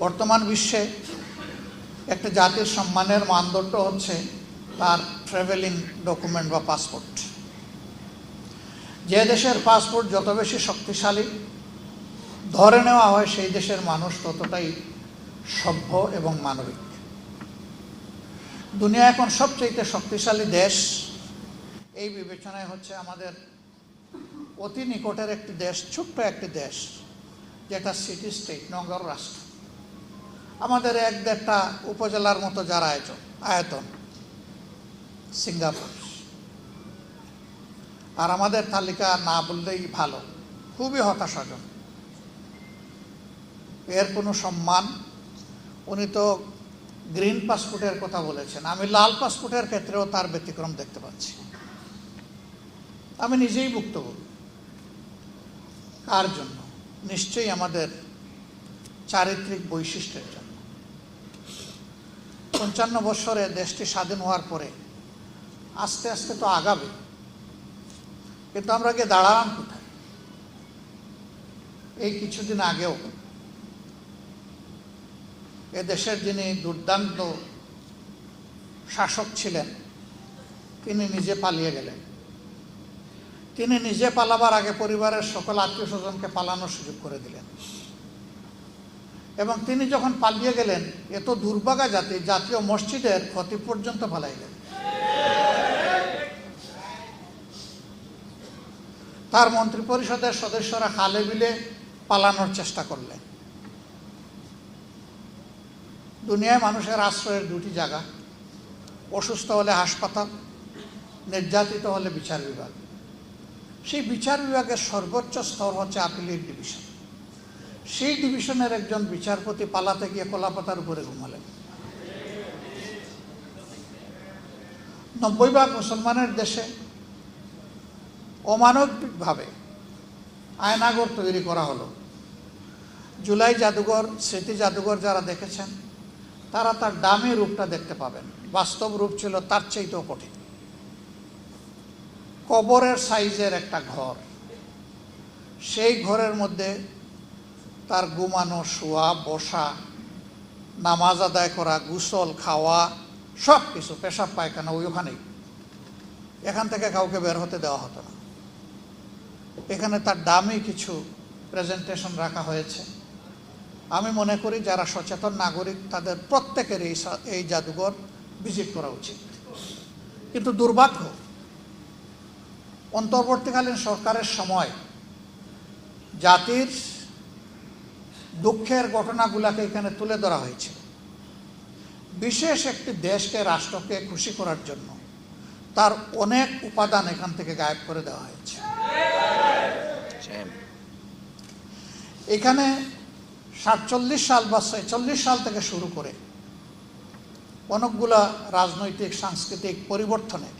বর্তমান বিশ্বে একটা জাতির সম্মানের মানদণ্ড হচ্ছে তার ট্রাভেলিং ডকুমেন্ট বা পাসপোর্ট। যে দেশের পাসপোর্ট যত বেশি শক্তিশালী ধরে নেওয়া হয়, সেই দেশের মানুষ ততটাই সভ্য এবং মানবিক। দুনিয়া এখন সবচেয়ে শক্তিশালী দেশ এই বিবেচনায় হচ্ছে আমাদের অতি নিকটের একটি দেশ, ছোট্ট একটি দেশ যেটা সিটি স্টেট, নগর রাষ্ট্র। আমাদের 1-1.5টা উপজেলার মতো যার আয়তন সিঙ্গাপুর। আর আমাদের তালিকা না বললেই ভালো, খুবই হতাশাজনক। এর কোনো সম্মান, উনি তো গ্রিন পাসপোর্টের কথা বলেছেন, আমি লাল পাসপোর্টের ক্ষেত্রেও তার ব্যতিক্রম দেখতে পাচ্ছি। আমি নিজেই ভুক্তভোগী। কার জন্য? নিশ্চয়ই আমাদের চারিত্রিক বৈশিষ্ট্যের জন্য। 55 বছরে দেশটি স্বাধীন হওয়ার পরে আস্তে আস্তে তো আগাবে, কিন্তু আমরা গিয়ে দাঁড়ালাম কোথায়? এই কিছুদিন আগেও এ দেশের যিনি দুর্দান্ত শাসক ছিলেন, তিনি নিজে পালিয়ে গেলেন। তিনি নিজে পালাবার আগে পরিবারের সকল আত্মীয় স্বজনকে পালানোর সুযোগ করে দিলেন। এবং তিনি যখন পালিয়ে গেলেন, এত দুর্ভাগা জাতীয় মসজিদের ক্ষতি পর্যন্ত পালাইলেন। তার মন্ত্রী পরিষদের সদস্যরা খালে বিলে পালানোর চেষ্টা করলেন। দুনিয়ায় মানুষের আশ্রয়ের 2টি জায়গা, অসুস্থ হলে হাসপাতাল, নির্যাতিত হলে বিচার বিভাগ। সেই বিচার বিভাগের সর্বোচ্চ স্তর হচ্ছে আপিলের ডিভিশন। সেই ডিভিশনের একজন বিচারপতি পালাতে গিয়ে কলাপাতার উপরে ঘুমালেন। 90 ভাগ মুসলমানের দেশে অমানবিকভাবে আয়নাঘর তৈরি করা হলো। জুলাই জাদুঘর, স্মৃতি জাদুঘর যারা দেখেছেন তারা তার দামি রূপটা দেখতে পাবেন। বাস্তব রূপ ছিল তার চাইতেও কঠিন। কবরের সাইজের একটা ঘর, সেই ঘরের মধ্যে তার ঘুমানো, শোয়া, বসা, নামাজ আদায় করা, গোসল, খাওয়া, সব কিছু, পেশাব পায়খানা ওইখানেই। এখান থেকে কাউকে বের হতে দেওয়া হতো না। এখানে তার দামি কিছু প্রেজেন্টেশন রাখা হয়েছে। আমি মনে করি যারা সচেতন নাগরিক তাদের প্রত্যেকের এই জাদুঘর ভিজিট করা উচিত। কিন্তু দুর্ভাগ্য, অন্তর্বর্তীকালীন সরকারের সময় জাতির দুঃখের ঘটনাগুলোকে এখানে তুলে ধরা হয়েছিল। বিশেষ একটি দেশকে, রাষ্ট্রকে খুশি করার জন্য তার অনেক উপাদান এখান থেকে গায়েব করে দেওয়া হয়েছে। এখানে 47 সাল বা 46 সাল থেকে শুরু করে অনেকগুলা রাজনৈতিক সাংস্কৃতিক পরিবর্তনের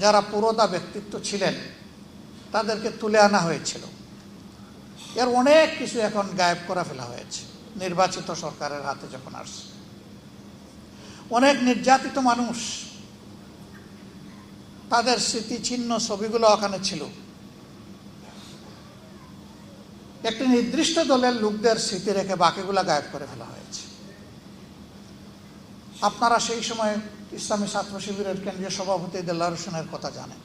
যারা পুরোদা ব্যক্তিত্ব ছিলেন তাদেরকে তুলে আনা হয়েছিল। এর অনেক কিছু এখন গায়েব করে ফেলা হয়েছে নির্বাচিত সরকারের হাতে যখন আসছে। অনেক নির্যাতিত মানুষ, তাদের স্মৃতিচিহ্ন ছবিগুলো ওখানে ছিল। একটি নির্দিষ্ট দলের লোকদের স্মৃতি রেখে বাকিগুলা গায়েব করে ফেলা হয়েছে। আপনারা সেই সময় ইসলামী ছাত্র শিবিরের কেন্দ্রীয় সভাপতি দেলোয়ার হোসেনের কথা জানেন,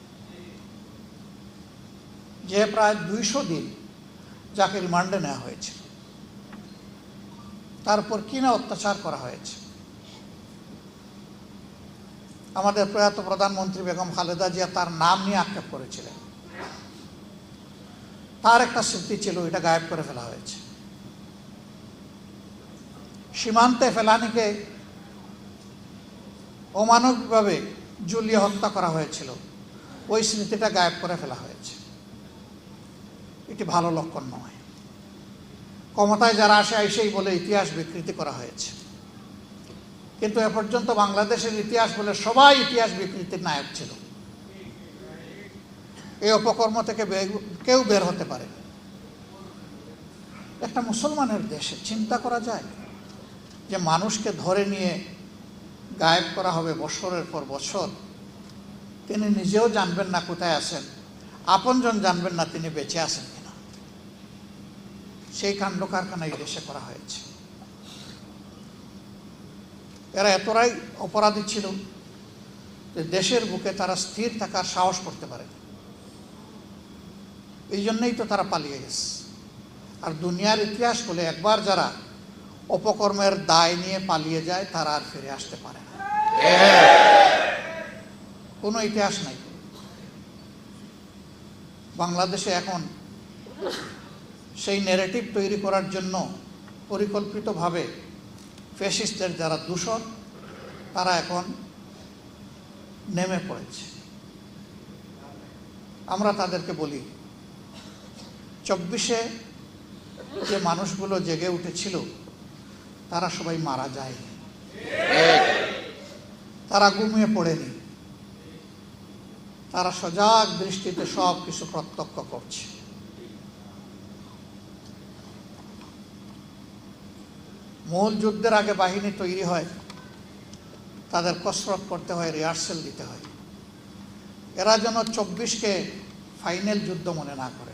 যে প্রায় 200 দিন যাকে রিমান্ডে নেওয়া হয়েছে, তারপর কিনা অত্যাচার করা হয়েছে। আমাদের প্রয়াত প্রধানমন্ত্রী বেগম খালেদা জিয়া তার নাম নিয়ে আক্ষেপ করেছিলেন। তার একটা স্মৃতি ছিল, এটা গায়েব করে ফেলা হয়েছে। সীমান্তে ফেলানিকে অমানবিকভাবে ঝুলিয়ে হত্যা করা হয়েছিল, ওই স্মৃতিটা গায়েব করে ফেলা হয়েছে। এটি ভালো লক্ষণ নয়। ক্ষমতায় যারা আসে আইসেই বলে ইতিহাস বিকৃতি করা হয়েছে, কিন্তু এ পর্যন্ত বাংলাদেশের ইতিহাস বলে সবাই ইতিহাস বিকৃতির নায়ক ছিল। এই অপকর্ম থেকে কেউ বের হতে পারে। একটা মুসলমানের দেশে চিন্তা করা যায় যে মানুষকে ধরে নিয়ে গায়েব করা হবে বছরের পর বছর। তিনি নিজেও জানবেন না কোথায় আছেন, আপনজন জানবেন না তিনি বেঁচে আছেন কিনা। সেই কাণ্ড কারখানা এই দেশে করা হয়েছে। এরা এতটাই অপরাধী ছিল যে দেশের বুকে তারা স্থির থাকার সাহস করতে পারে। এই জন্যই তো তারা পালিয়ে গেছে। আর দুনিয়ার ইতিহাস বলে একবার যারা অপকর্মের দায় নিয়ে পালিয়ে যায় তারা আর ফিরে আসতে পারে না। কোনো ইতিহাস নাই। বাংলাদেশে এখন সেই ন্যারেটিভ তৈরি করার জন্য পরিকল্পিতভাবে ফ্যাসিস্টদের যারা দূষণ তারা এখন নেমে পড়েছে। আমরা তাদেরকে বলি 24-এ যে মানুষগুলো জেগে উঠেছিল তারা সবাই মারা যায়, তারা ঘুমিয়ে পড়েনি, তারা সজাগ দৃষ্টিতে সব কিছু প্রত্যক্ষ করছে। মূল যুদ্ধের আগে বাহিনী তৈরি হয়, তাদের কসরত করতে হয়, রিহার্সেল দিতে হয়। এরা যেন 24-কে ফাইনাল যুদ্ধ মনে না করে।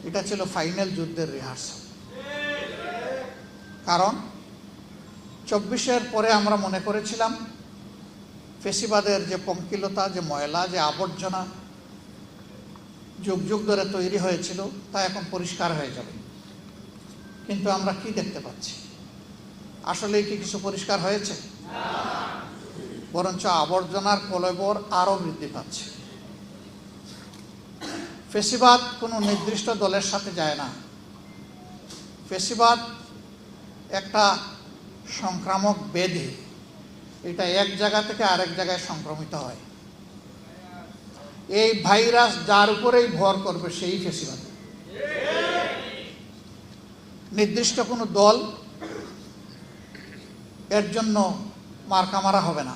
এটা ছিল ফাইনাল যুদ্ধের রিহার্সেল। কারণ 24-এর পরে আমরা মনে করেছিলাম ফেসিবাদের যে পঙ্কিলতা, যে ময়লা, যে আবর্জনা যুগ যুগ ধরে তৈরি হয়েছিল তা এখন পরিষ্কার হয়ে যাবে। কিন্তু আমরা কি দেখতে পাচ্ছি? আসলে কি কিছু পরিষ্কার হয়েছে? বরঞ্চ আবর্জনার কলেবর আরো বৃদ্ধি পাচ্ছে। ফেসিবাদ কোনো নির্দিষ্ট দলের সাথে যায় না। ফেসিবাদ একটা সংক্রামক ব্যাধি। এটা এক জায়গা থেকে আরেক জায়গায় সংক্রমিত হয়। এই ভাইরাস যার উপরেই ভর করবে সেই ফেসিবাদ। নির্দিষ্ট কোনো দল এর জন্য মার্কা মারা হবে না।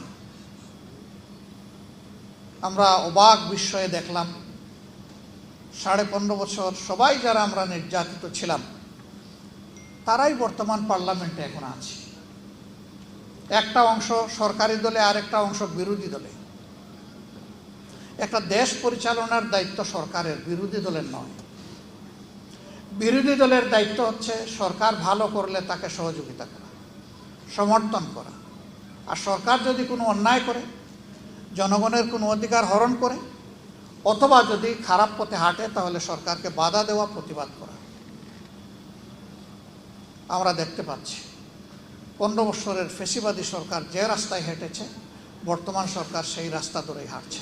আমরা অবাক বিস্ময়ে দেখলাম 15.5 বছর সবাই যারা আমরা নির্যাতিত ছিলাম তারাই বর্তমান পার্লামেন্টে এখন আছে। একটা অংশ সরকারি দলে, আরেকটা অংশ বিরোধী দলে। একটা দেশ পরিচালনার দায়িত্ব সরকারের, বিরোধী দলের নয়। বিরোধী দলের দায়িত্ব হচ্ছে সরকার ভালো করলে তাকে সহযোগিতা করা, সমর্থন করা। আর সরকার যদি কোনো অন্যায় করে, জনগণের কোনো অধিকার হরণ করে, অথবা যদি খারাপ পথে হাঁটে তাহলে সরকারকে বাধা দেওয়া, প্রতিবাদ করা। আমরা দেখতে পাচ্ছি 15 বছরের ফেসিবাদী সরকার যে রাস্তায় হেঁটেছে বর্তমান সরকার সেই রাস্তা ধরেই হাঁটছে।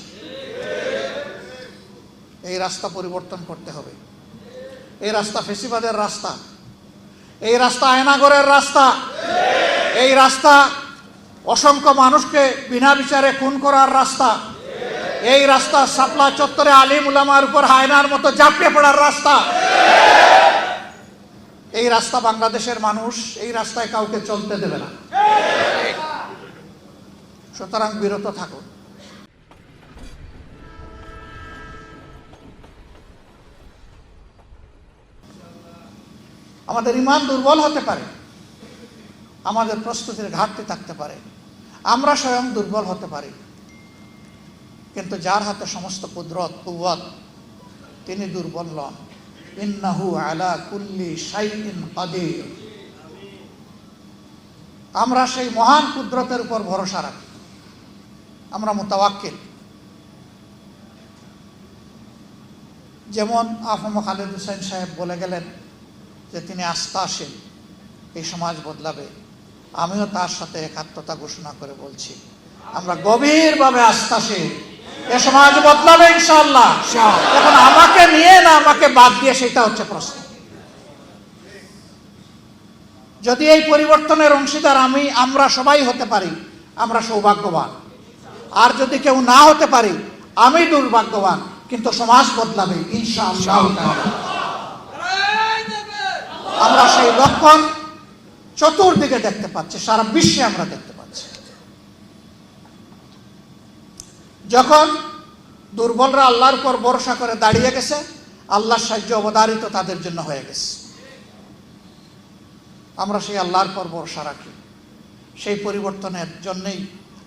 এই রাস্তা পরিবর্তন করতে হবে। এই রাস্তা ফেসিবাদের রাস্তা, এই রাস্তা আয়নাঘরের রাস্তা, এই রাস্তা অসংখ্য মানুষকে বিনা বিচারে খুন করার রাস্তা, এই রাস্তা শাপলা চত্বরে আলিম উলামার উপর হায়নার মতো ঝাঁপিয়ে পড়ার রাস্তা। এই রাস্তা বাংলাদেশের মানুষ এই রাস্তায় কাউকে চলতে দেবে না। সুতরাং বিরত থাকুন। আমাদের ঈমান দুর্বল হতে পারে, আমাদের প্রস্তুতির ঘাটতি থাকতে পারে, আমরা স্বয়ং দুর্বল হতে পারি, কিন্তু যার হাতে সমস্ত কুদরত কুওয়াত তিনি দুর্বল নন। ইন্নাহু আলা কুল্লি শাইইন কাদির। আমরা সেই মহান কুদরতের উপর ভরসা রাখি, আমরা মুতাওয়াক্কিল। যেমন আফম খালেদ হোসেন সাহেব বলে গেলেন যে তিনি আস্থাশীল, এই সমাজ বদলাবে। আমিও তার সাথে একাত্মতা ঘোষণা করে বলছি আমরা গভীরভাবে আস্থাশীল, এ সমাজ বদলাবে ইনশাআল্লাহ। এখন আমাকে নিয়ে না আমাকে বাদ দিয়ে সেটা হচ্ছে প্রশ্ন। যদি এই পরিবর্তনের অংশীদার আমরা সবাই হতে পারি, আমরা সৌভাগ্যবান। আর যদি কেউ না হতে পারি, আমি দুর্ভাগ্যবান। কিন্তু সমাজ বদলাবে ইনশাআল্লাহ। আমরা সেই লক্ষণ চতুর্দিকে দেখতে পাচ্ছি, সারা বিশ্বে আমরা দেখতে পাচ্ছি। যখন দুর্বলরা আল্লাহর উপর ভরসা করে দাঁড়িয়ে গেছে, আল্লাহর সাহায্য অবধারিত তাদের জন্য হয়ে গেছে। আমরা সেই আল্লাহর উপর ভরসা রাখি। সেই পরিবর্তনের জন্যই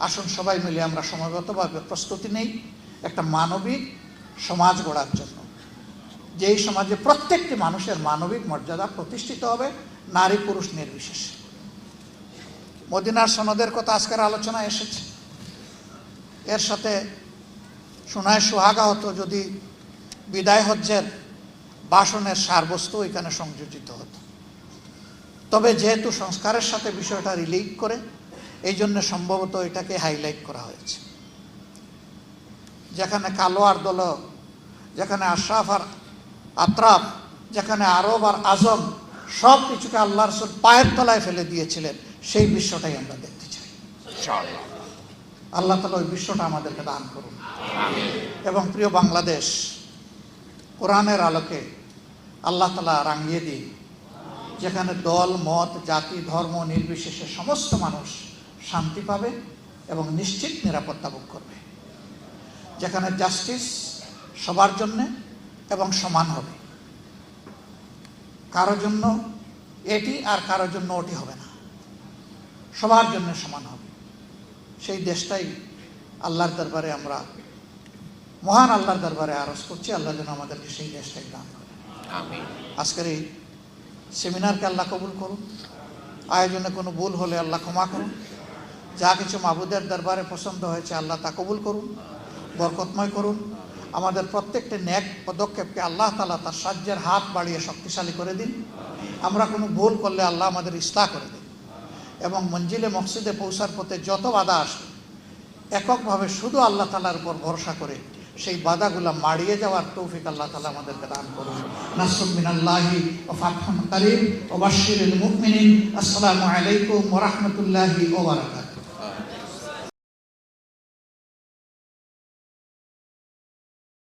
আসুন সবাই মিলে আমরা সময়গতভাবে প্রস্তুতি নেই একটা মানবিক সমাজ গড়ার জন্য, যেই সমাজে প্রত্যেকটি মানুষের মানবিক মর্যাদা প্রতিষ্ঠিত হবে, নারী পুরুষ নির্বিশেষে। মদিনার সনদের কথা আজকের আলোচনায় এসেছে। এর সাথে শোনায় সোহাগা হতো যদি বিদায় হজ্জের ভাষণের সারবস্তু এখানে সংযোজিত হতো। তবে যেহেতু সংস্কারের সাথে বিষয়টা রিলেট করে, এই জন্য সম্ভবত এটাকে হাইলাইট করা হয়েছে। যেখানে কালো আর দল, যেখানে আশরাফ আর আতরাফ, যেখানে আরব আর আজম, সব কিছুকে আল্লাহ রাসূল পায়ের তলায় ফেলে দিয়েছিলেন, সেই বিশ্বটাই আমরা দেখতে চাই। আল্লাহ তাআলা ওই বিশ্বটা আমাদেরকে দান করুন। এবং প্রিয় বাংলাদেশ, কোরআনের আলোকে আল্লাহ তাআলা রাঙিয়ে দিন, যেখানে দল মত জাতি ধর্ম নির্বিশেষে সমস্ত মানুষ শান্তি পাবে এবং নিশ্চিত নিরাপত্তা ভোগ করবে, যেখানে জাস্টিস সবার জন্যে এবং সমান হবে, কারো জন্য এটি আর কারো জন্য ওটি হবে না, সবার জন্য সমান হবে। সেই দেশটাই আল্লাহর দরবারে আমরা, মহান আল্লাহর দরবারে আরজ করছি, আল্লাহ যেন আমাদেরকে সেই দেশটাই দান করে। আমিন। আজকের এই সেমিনারকে আল্লাহ কবুল করুন। আয়োজনে কোনো ভুল হলে আল্লাহ ক্ষমা করুন। যা কিছু মাবুদের দরবারে পছন্দ হয়েছে আল্লাহ তা কবুল করুন, বরকতময় করুন। আমাদের প্রত্যেকটি নেক পদক্ষেপকে আল্লাহ তাআলা তার সাহায্যের হাত বাড়িয়ে শক্তিশালী করে দিন। আমরা কোনো ভুল করলে আল্লাহ আমাদের ইসলাহ করে দিন এবং মঞ্জিলে মকসিদে পৌঁছার পথে যত বাধা আসে, এককভাবে শুধু আল্লাহ তাআলার উপর ভরসা করে সেই বাধাগুলো মাড়িয়ে যাওয়ার তৌফিক আল্লাহ তাআলা আমাদেরকে দান করুন। নাসরুম মিনাল্লাহি ওয়া ফাতহুন কারীম ওয়া বাশশিরিল মুমিনিন। আসসালামু আলাইকুম ওয়া রাহমাতুল্লাহি ওয়া বারাকাতুহু।